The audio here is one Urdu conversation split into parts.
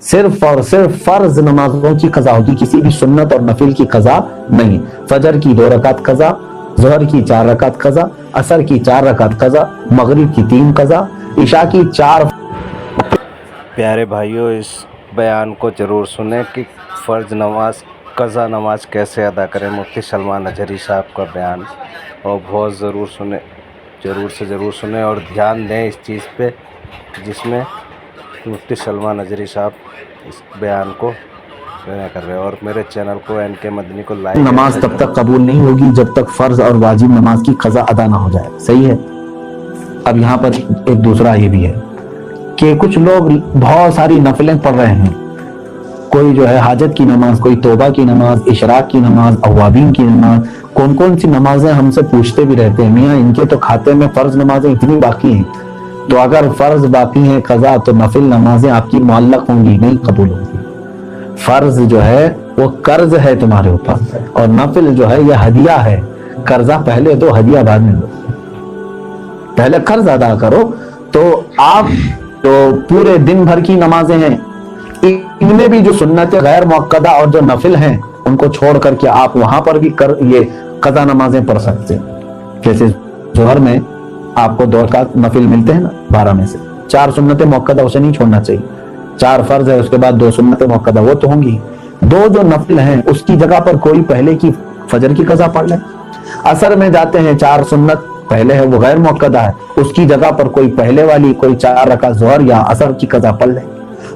صرف اور صرف فرض نمازوں کی قضا ہوگی، کسی بھی سنت اور نفل کی قضا نہیں۔ فجر کی 2 رکعت قضا، ظہر کی 4 رکعت قضا، عصر کی 4 رکعت قضا، مغرب کی 3 قضا، عشاء کی 4۔ پیارے بھائیوں، اس بیان کو ضرور سنیں کہ فرض نماز، قضا نماز کیسے ادا کریں۔ مفتی سلمان اجہری صاحب کا بیان، اور بہت ضرور سنیں اور دھیان دیں اس چیز پہ جس میں مفتی سلمان اجہری صاحب اس بیان کو کر رہے ہیں۔ اور میرے چینل کو NK مدنی کو لائک۔ نماز تب تک قبول نہیں ہوگی جب تک فرض اور واجب نماز کی قضا ادا نہ ہو جائے، صحیح ہے۔ اب یہاں پر ایک دوسرا یہ بھی ہے کہ کچھ لوگ بہت ساری نفلیں پڑھ رہے ہیں، کوئی جو ہے حاجت کی نماز، کوئی توبہ کی نماز، اشراق کی نماز، اوابین کی نماز، کون سی نمازیں ہم سے پوچھتے بھی رہتے ہیں، میاں ان کے تو کھاتے میں فرض نمازیں اتنی باقی ہیں، تو اگر فرض باقی ہیں قضا تو نفل نمازیں آپ کی معلق ہوں گی، نہیں قبول ہوں گی۔ فرض جو ہے وہ قرض ہے تمہارے اوپر، اور نفل جو ہے یہ ہدیہ ہے۔ قرضہ پہلے دو، ہدیہ بعد میں دو۔ پہلے قرض ادا کرو، تو آپ جو پورے دن بھر کی نمازیں ہیں ان میں بھی جو سنت غیر مؤکدہ اور جو نفل ہیں ان کو چھوڑ کر کے آپ وہاں پر بھی یہ قضا نمازیں پڑھ سکتے ہیں۔ جیسے ظہر میں آپ کو 2 رکعت نفل ملتے ہیں نا 12 میں سے، 4 سنت مؤکدہ اسے نہیں چھوڑنا چاہیے، 4 فرض ہے اس کے بعد 2 سنت مؤکدہ وہ تو ہوں گی، 2 جو نفل ہیں اس کی جگہ پر کوئی پہلے کی فجر کی قضا پڑھ لے۔ عصر میں جاتے ہیں 4 سنت پہلے ہے وہ غیر مؤکدہ ہے، اس کی جگہ پر کوئی پہلے والی کوئی 4 رکعت ظہر یا عصر کی قضا پڑھ لے۔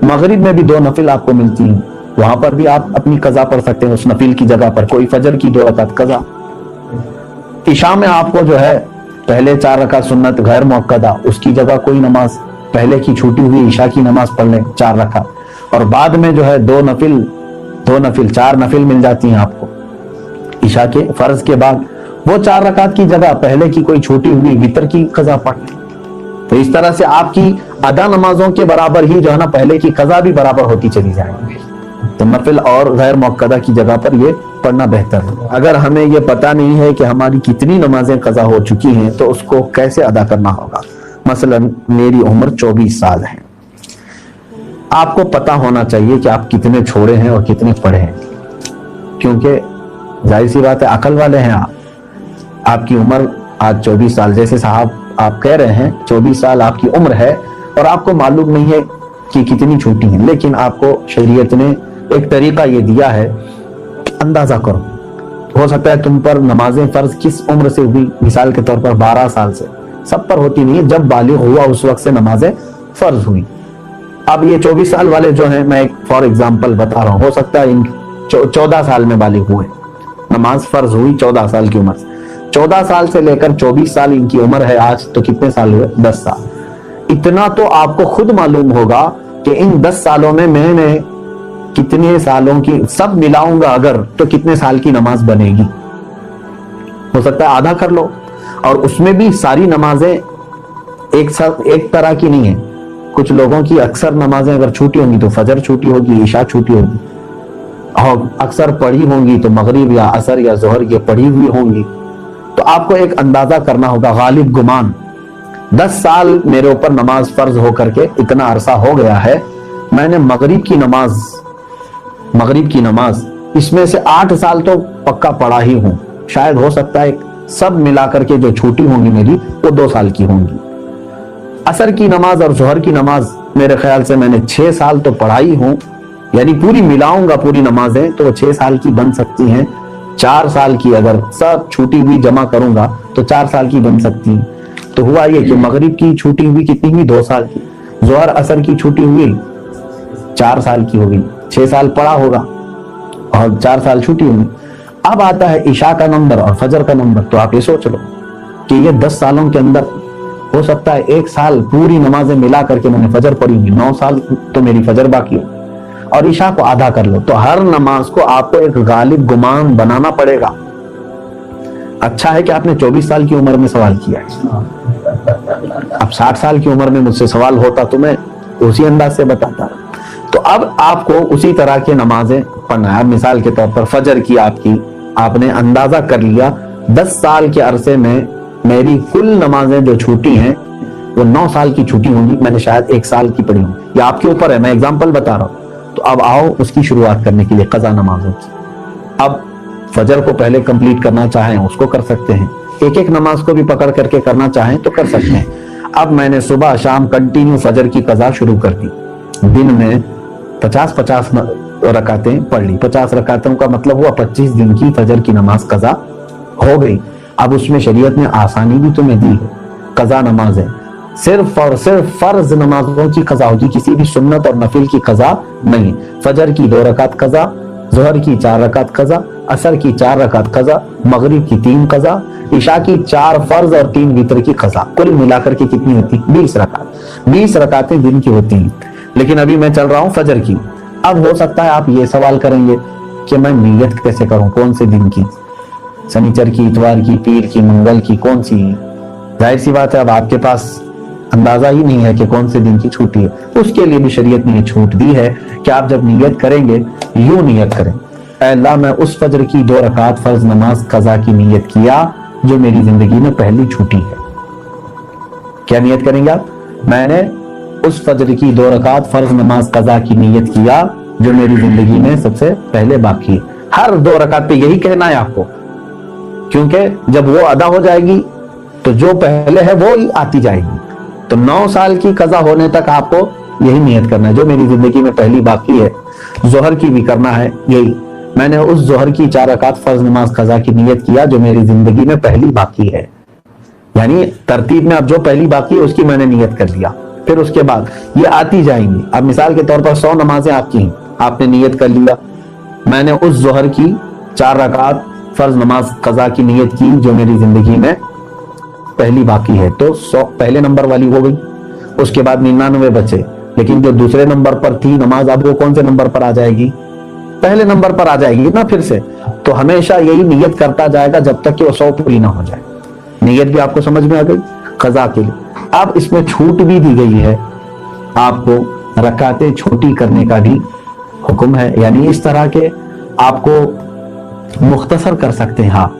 مغرب میں بھی 2 نفل آپ کو ملتی ہیں، وہاں پر بھی آپ اپنی قضا پڑھ سکتے ہیں، اس نفل کی جگہ پر کوئی فجر کی 2 رکعت قضا۔ عشاء میں آپ کو جو ہے پہلے 4 رکعت سنت غیر مؤکدہ، اس کی جگہ کوئی نماز پہلے کی چھوٹی ہوئی عشاء کی نماز پڑھ لیں 4 رکعت، اور بعد میں جو ہے 2 نفل 4 نفل مل جاتی ہیں آپ کو عشاء کے فرض کے بعد، وہ 4 رکعت کی جگہ پہلے کی کوئی چھوٹی ہوئی وتر کی قضا پڑھ لیں۔ تو اس طرح سے آپ کی ادا نمازوں کے برابر ہی جو ہے نا پہلے کی قضا بھی برابر ہوتی چلی جائے گی۔ تو نفل اور غیر مؤکدہ کی جگہ پر یہ پڑھنا بہتر ہے۔ اگر ہمیں یہ پتہ نہیں ہے کہ ہماری کتنی نمازیں قضا ہو چکی ہیں تو اس کو کیسے ادا کرنا ہوگا۔ مثلا میری عمر 24 سال ہے، آپ کو پتہ ہونا چاہیے کہ آپ کتنے چھوڑے ہیں اور کتنے پڑھے ہیں، کیونکہ ظاہر سی بات ہے عقل والے ہیں آپ کی عمر آج 24 سال، جیسے صاحب آپ کہہ رہے ہیں 24 سال آپ کی عمر ہے اور آپ کو معلوم نہیں ہے کہ کتنی چھوٹی ہیں، لیکن آپ کو شریعت نے ایک طریقہ یہ دیا ہے کہ اندازہ کرو، ہو سکتا ہے تم پر نمازیں فرض کس عمر سے ہوئی، مثال کے طور پر 12 سال سے، سب پر ہوتی نہیں ہے، جب بالغ ہوا اس وقت سے نمازیں فرض ہوئی۔ اب یہ 24 سال والے جو ہیں، میں ایک فار ایگزامپل بتا رہا ہوں، ہو سکتا ہے ان 14 سال میں بالغ ہوئے، نماز فرض ہوئی 14 سال کی عمر سے، 14 سال سے لے کر 24 سال ان کی عمر ہے آج، تو کتنے سال ہوئے؟ 10 سال۔ اتنا تو آپ کو خود معلوم ہوگا کہ ان 10 سالوں میں میں نے کتنے سالوں کی سب ملاؤں گا اگر تو کتنے سال کی نماز بنے گی۔ ہو سکتا ہے آدھا کر لو، اور اس میں بھی ساری نمازیں ایک طرح کی نہیں ہیں، کچھ لوگوں کی اکثر نمازیں اگر چھوٹی ہوں گی تو فجر چھوٹی ہوگی، عشاء چھوٹی ہوگی، اور اکثر پڑھی ہوں گی تو مغرب یا عصر یا ظہر یہ پڑھی ہوئی ہوں گی۔ تو آپ کو ایک اندازہ کرنا ہوگا، غالب گمان 10 سال میرے اوپر نماز فرض ہو کر کے اتنا عرصہ ہو گیا ہے، میں نے مغرب کی نماز اس میں سے 8 سال تو پکا پڑھا ہی ہوں، شاید ہو سکتا ہے سب ملا کر کے جو چھوٹی ہوں گی میری وہ 2 سال کی ہوں گی۔ عصر کی نماز اور ظہر کی نماز میرے خیال سے میں نے 6 سال تو پڑھائی ہوں، یعنی پوری ملاؤں گا پوری نمازیں تو 6 سال کی بن سکتی ہیں، 4 سال کی اگر سب چھوٹی ہوئی جمع کروں گا تو 4 سال کی بن سکتی ہیں۔ تو ہوا یہ کہ مغرب کی چھوٹی ہوئی کتنی ہوئی؟ 2 سال کی، ظہر عصر کی چھوٹی ہوئی 4 سال کی ہوگی، 6 سال پڑھا ہوگا اور 4 سال چھوٹی ہوگی۔ اب آتا ہے عشاء کا نمبر اور فجر کا نمبر، تو آپ یہ سوچ لو کہ یہ 10 سالوں کے اندر ہو سکتا ہے 1 سال پوری نمازیں ملا کر کے میں نے فجر پڑھی ہوگی، 9 سال تو میری فجر باقی ہو، اور عشاء کو آدھا کر لو، تو ہر نماز کو آپ کو ایک غالب گمان بنانا پڑے گا۔ اچھا ہے کہ آپ نے 24 سال کی عمر میں سوال کیا ہے، اب 60 سال کی عمر میں مجھ سے سوال ہوتا تو میں اسی انداز سے بتاتا۔ تو اب آپ کو اسی طرح کی نمازیں پڑھنا ہے۔ مثال کے طور پر فجر کی آپ نے اندازہ کر لیا 10 سال کے عرصے میں میری کل نمازیں جو چھوٹی ہیں وہ 9 سال کی چھوٹی ہوں گی، میں نے شاید 1 سال کی پڑھی ہوں، یہ آپ کے اوپر ہے، میں ایگزامپل بتا رہا ہوں۔ تو اب آؤ اس کی شروعات کرنے کے لیے قضا نمازوں کی. اب فجر کو پہلے کمپلیٹ کرنا چاہیں اس کو کر سکتے ہیں, ایک ایک نماز کو بھی پکڑ کر کے کرنا چاہیں تو کر سکتے ہیں. اب میں نے صبح شام کنٹینیو فجر کی قضا شروع کر دی, دن میں 50 رکعتیں پڑھ لی. 50 رکعتوں کا مطلب ہوا 25 دن کی فجر کی نماز قضا ہو گئی. اب اس میں شریعت نے آسانی بھی تمہیں دی ہے, قضا نماز ہے, صرف اور صرف فرض نمازوں کی قضا ہوگی, کسی بھی سنت اور نفل کی قضا نہیں. فجر کی 2 رکعت قضا, ظہر کی 4 رکعت قضا, عصر کی 4 رکعت قضا, مغرب کی 3 قضا, عشاء کی 4 فرض اور 3 وتر کی قضا. کل ملا کر کے کتنی ہوتی؟ 20 رکعت. 20 رکعتیں دن کی ہوتی ہیں. لیکن ابھی میں چل رہا ہوں فجر کی. اب ہو سکتا ہے آپ یہ سوال کریں گے کہ میں نیت کیسے کروں, کون سے دن کی, سنیچر کی, اتوار کی, پیر کی, منگل کی, کون سی ہے؟ ظاہر سی بات ہے اب آپ کے پاس اندازہ ہی نہیں ہے کہ کون سے دن کی چھٹی ہے. اس کے لیے بھی شریعت نے یہ چھوٹ دی ہے کہ آپ جب نیت کریں گے یوں نیت کریں, اے اللہ میں اس فجر کی 2 رکعت فرض نماز قضا کی نیت کیا جو میری زندگی میں پہلی چھوٹی ہے. کیا نیت کریں گے آپ؟ میں نے اس فجر کی 2 رکعت فرض نماز قضا کی نیت کیا جو میری زندگی میں سب سے پہلے باقی ہے. ہر 2 رکعت پہ یہی کہنا ہے آپ کو, کیونکہ جب وہ ادا ہو جائے گی تو جو پہلے ہے وہ آتی جائے گی. تو 9 سال کی قضا ہونے تک آپ کو یہی نیت کرنا ہے جو میری زندگی میں پہلی باقی ہے. ظہر کی بھی کرنا ہے یہی, میں نے اس ظہر کی 4 رکعت فرض نماز قضا کی نیت کیا جو میری زندگی میں پہلی باقی ہے. یعنی ترتیب میں اب جو پہلی باقی ہے اس کی میں نے نیت کر لیا, پھر اس کے بعد یہ آتی جائیں گی. اب مثال کے طور پر 100 نمازیں آپ کی ہیں, آپ نے نیت کر لیا میں نے اس ظہر کی 4 رکعت فرض نماز قضا کی نیت کی جو میری زندگی میں پہلی باقی ہے, تو 100 پہلے نمبر والی ہو گئی. اس کے بعد 99 بچے, لیکن جو دوسرے نمبر پر تھی نماز اب وہ کون سے نمبر پر آ جائے گی؟ پہلے نمبر پر آ جائے گی نا پھر سے. تو ہمیشہ یہی نیت کرتا جائے گا جب تک کہ وہ 100 پوری نہ ہو جائے. نیت بھی آپ کو سمجھ میں آ گئی قضا کے لیے. اب اس میں چھوٹ بھی دی گئی ہے, آپ کو رکعتیں چھوٹی کرنے کا بھی حکم ہے, یعنی اس طرح کے آپ کو مختصر کر سکتے ہیں آپ.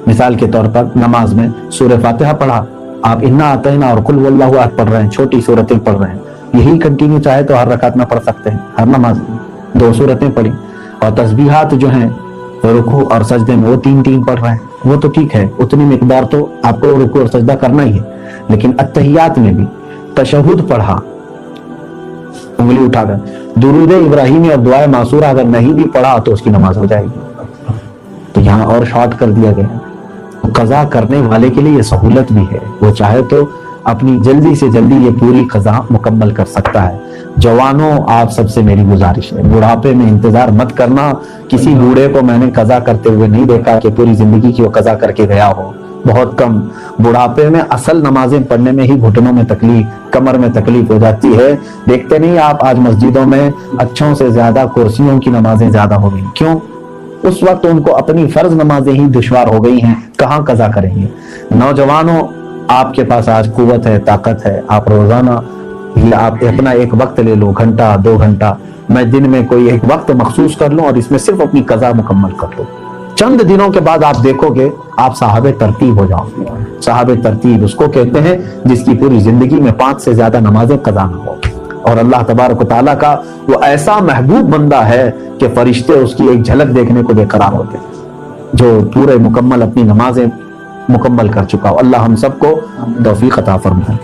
مثال کے طور پر نماز میں سورہ فاتحہ پڑھا, آپ انا اعطینا اور قل واللہ احد پڑھ رہے ہیں, چھوٹی صورتیں پڑھ رہے ہیں, یہی کنٹینیو چاہے تو ہر رکعت میں پڑھ سکتے ہیں. ہر نماز میں 2 صورتیں پڑھی, اور تسبیحات جو ہیں رکوع اور سجدے میں وہ 3 پڑھ رہے ہیں, وہ تو ٹھیک ہے, اتنی مقدار تو آپ کو رکوع اور سجدہ کرنا ہی ہے. لیکن اتحیات میں بھی تشہد پڑھا انگلی اٹھا کر, درود ابراہیمی اور دعائے معصورہ اگر نہیں بھی پڑھا تو اس کی نماز ہو جائے گی. تو یہاں اور شارٹ کر دیا گیا ہے. قضا کرنے والے کے لیے یہ سہولت بھی ہے, وہ چاہے تو اپنی جلدی سے جلدی یہ پوری قضا مکمل کر سکتا ہے. جوانوں آپ سب سے میری گزارش ہے, بڑھاپے میں انتظار مت کرنا. کسی بوڑھے کو میں نے قضا کرتے ہوئے نہیں دیکھا کہ پوری زندگی کی وہ قضا کر کے گیا ہو, بہت کم. بڑھاپے میں اصل نمازیں پڑھنے میں ہی گھٹنوں میں تکلیف, کمر میں تکلیف ہو جاتی ہے. دیکھتے نہیں آپ آج مسجدوں میں اچھوں سے زیادہ کرسیوں کی نمازیں زیادہ ہو گئی, کیوں؟ اس وقت ان کو اپنی فرض نمازیں ہی دشوار ہو گئی ہیں, کہاں قضا کریں گے. نوجوانوں آپ کے پاس آج قوت ہے, طاقت ہے, آپ روزانہ آپ اپنا ایک وقت لے لو, گھنٹہ 2 گھنٹہ, میں دن میں کوئی ایک وقت مخصوص کر لوں اور اس میں صرف اپنی قضا مکمل کر لوں. چند دنوں کے بعد آپ دیکھو گے آپ صاحب ترتیب ہو جاؤ گے. صاحب ترتیب اس کو کہتے ہیں جس کی پوری زندگی میں 5 سے زیادہ نمازیں قضا نہ ہو, اور اللہ تبارک و تعالیٰ کا وہ ایسا محبوب بندہ ہے کہ فرشتے اس کی ایک جھلک دیکھنے کو بے قرار ہوتے ہیں, جو پورے مکمل اپنی نمازیں مکمل کر چکا ہو. اللہ ہم سب کو توفیق عطا فرمائے.